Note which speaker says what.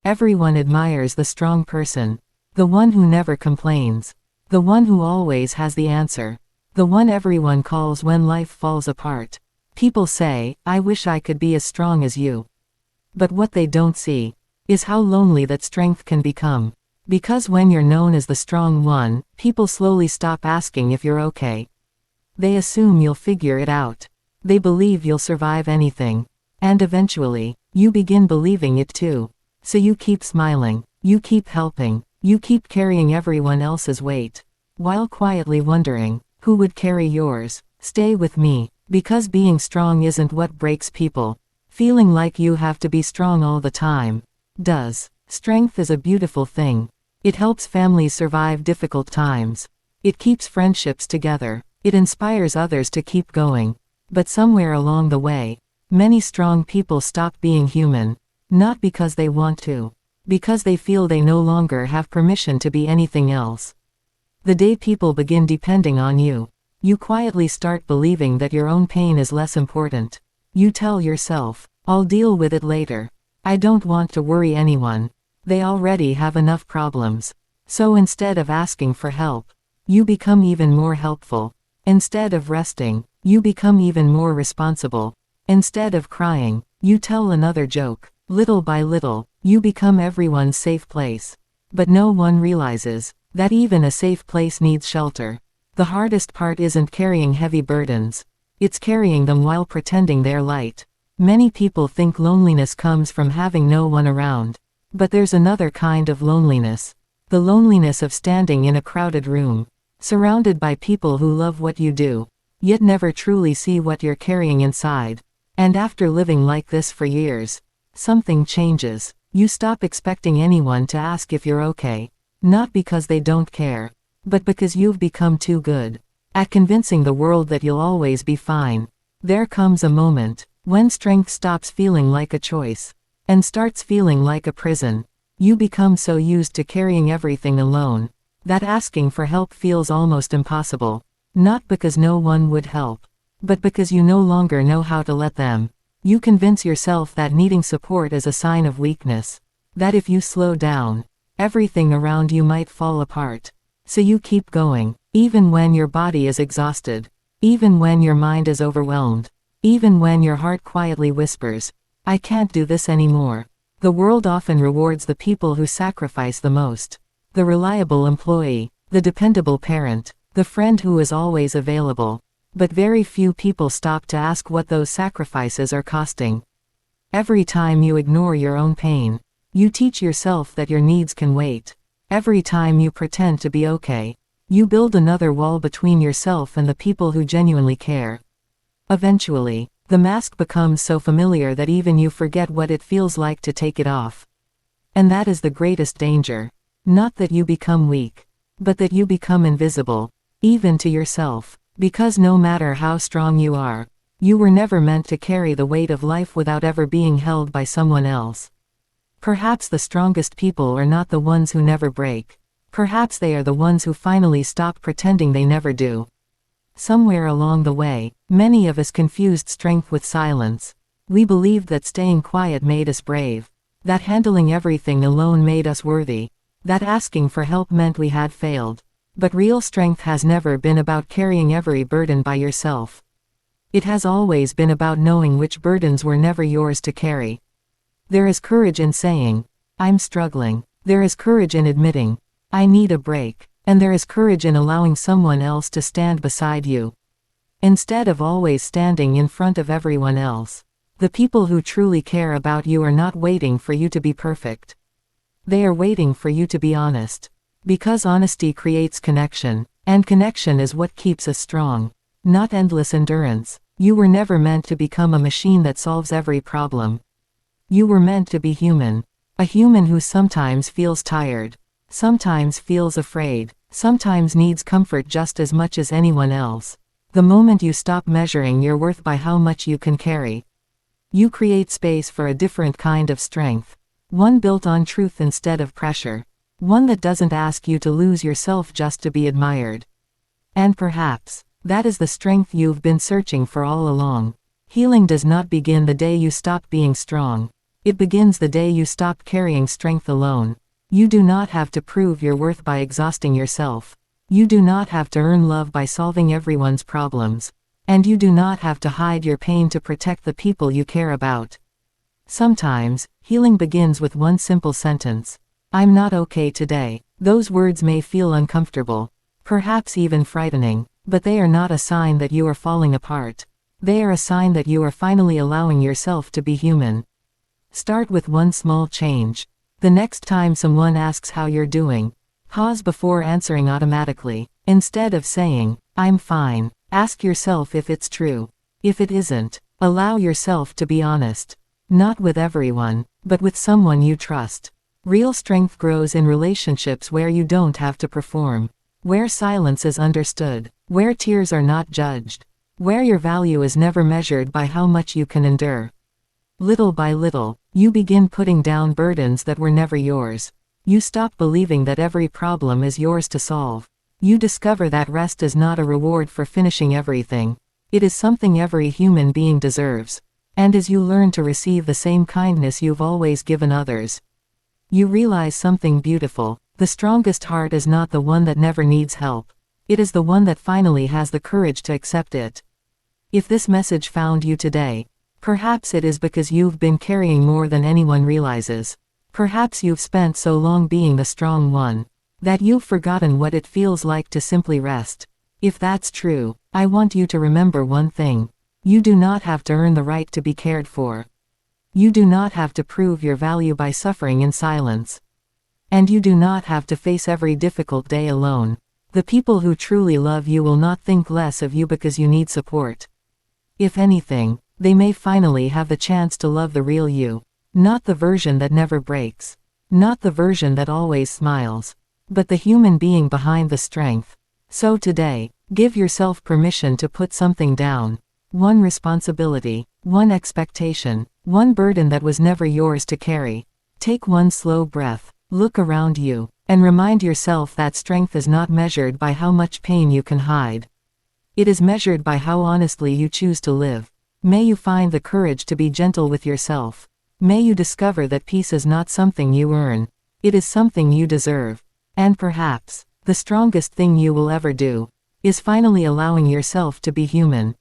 Speaker 1: Everyone admires the strong person. The one who never complains. The one who always has the answer. The one everyone calls when life falls apart. People say, "I wish I could be as strong as you." But what they don't see is how lonely that strength can become. Because when you're known as the strong one, people slowly stop asking if you're okay. They assume you'll figure it out. They believe you'll survive anything. And eventually, you begin believing it too. So you keep smiling. You keep helping. You keep carrying everyone else's weight. While quietly wondering, who would carry yours? Stay with me. Because being strong isn't what breaks people. Feeling like you have to be strong all the time does. Strength is a beautiful thing. It helps families survive difficult times. It keeps friendships together. It inspires others to keep going. But somewhere along the way, many strong people stop being human. Not because they want to. Because they feel they no longer have permission to be anything else. The day people begin depending on you, you quietly start believing that your own pain is less important. You tell yourself, "I'll deal with it later. I don't want to worry anyone. They already have enough problems." So instead of asking for help, you become even more helpful. Instead of resting, you become even more responsible. Instead of crying, you tell another joke. Little by little, you become everyone's safe place. But no one realizes that even a safe place needs shelter. The hardest part isn't carrying heavy burdens. It's carrying them while pretending they're light. Many people think loneliness comes from having no one around. But there's another kind of loneliness. The loneliness of standing in a crowded room, surrounded by people who love what you do, yet never truly see what you're carrying inside. And after living like this for years, something changes. You stop expecting anyone to ask if you're okay. Not because they don't care, but because you've become too good at convincing the world that you'll always be fine. There comes a moment when strength stops feeling like a choice and starts feeling like a prison. You become so used to carrying everything alone that asking for help feels almost impossible. Not because no one would help, but because you no longer know how to let them. You convince yourself that needing support is a sign of weakness. That if you slow down, everything around you might fall apart. So you keep going, even when your body is exhausted. Even when your mind is overwhelmed. Even when your heart quietly whispers, "I can't do this anymore." The world often rewards the people who sacrifice the most. The reliable employee, the dependable parent, the friend who is always available. But very few people stop to ask what those sacrifices are costing. Every time you ignore your own pain, you teach yourself that your needs can wait. Every time you pretend to be okay, you build another wall between yourself and the people who genuinely care. Eventually, the mask becomes so familiar that even you forget what it feels like to take it off. And that is the greatest danger. Not that you become weak, but that you become invisible, even to yourself. Because no matter how strong you are, you were never meant to carry the weight of life without ever being held by someone else. Perhaps the strongest people are not the ones who never break. Perhaps they are the ones who finally stop pretending they never do. Somewhere along the way, many of us confused strength with silence. We believed that staying quiet made us brave. That handling everything alone made us worthy. That asking for help meant we had failed. But real strength has never been about carrying every burden by yourself. It has always been about knowing which burdens were never yours to carry. There is courage in saying, "I'm struggling." There is courage in admitting, "I need a break." And there is courage in allowing someone else to stand beside you. Instead of always standing in front of everyone else. The people who truly care about you are not waiting for you to be perfect. They are waiting for you to be honest. Because honesty creates connection, and connection is what keeps us strong. Not endless endurance. You were never meant to become a machine that solves every problem. You were meant to be human. A human who sometimes feels tired, sometimes feels afraid, sometimes needs comfort just as much as anyone else. The moment you stop measuring your worth by how much you can carry, you create space for a different kind of strength. One built on truth instead of pressure. One that doesn't ask you to lose yourself just to be admired. And perhaps, that is the strength you've been searching for all along. Healing does not begin the day you stop being strong. It begins the day you stop carrying strength alone. You do not have to prove your worth by exhausting yourself. You do not have to earn love by solving everyone's problems. And you do not have to hide your pain to protect the people you care about. Sometimes, healing begins with one simple sentence. I'm not okay today. Those words may feel uncomfortable, perhaps even frightening, but they are not a sign that you are falling apart. They are a sign that you are finally allowing yourself to be human. Start with one small change. The next time someone asks how you're doing, pause before answering automatically. Instead of saying, I'm fine, ask yourself if it's true. If it isn't, allow yourself to be honest. Not with everyone, but with someone you trust. Real strength grows in relationships where you don't have to perform, where silence is understood, where tears are not judged, where your value is never measured by how much you can endure. Little by little, you begin putting down burdens that were never yours. You stop believing that every problem is yours to solve. You discover that rest is not a reward for finishing everything. It is something every human being deserves. And as you learn to receive the same kindness you've always given others, you realize something beautiful. The strongest heart is not the one that never needs help. It is the one that finally has the courage to accept it. If this message found you today, perhaps it is because you've been carrying more than anyone realizes. Perhaps you've spent so long being the strong one, that you've forgotten what it feels like to simply rest. If that's true, I want you to remember one thing. You do not have to earn the right to be cared for. You do not have to prove your value by suffering in silence. And you do not have to face every difficult day alone. The people who truly love you will not think less of you because you need support. If anything, they may finally have the chance to love the real you. Not the version that never breaks. Not the version that always smiles. But the human being behind the strength. So today, give yourself permission to put something down. One responsibility, one expectation, one burden that was never yours to carry. Take one slow breath, look around you, and remind yourself that strength is not measured by how much pain you can hide. It is measured by how honestly you choose to live. May you find the courage to be gentle with yourself. May you discover that peace is not something you earn. It is something you deserve. And perhaps, the strongest thing you will ever do, is finally allowing yourself to be human.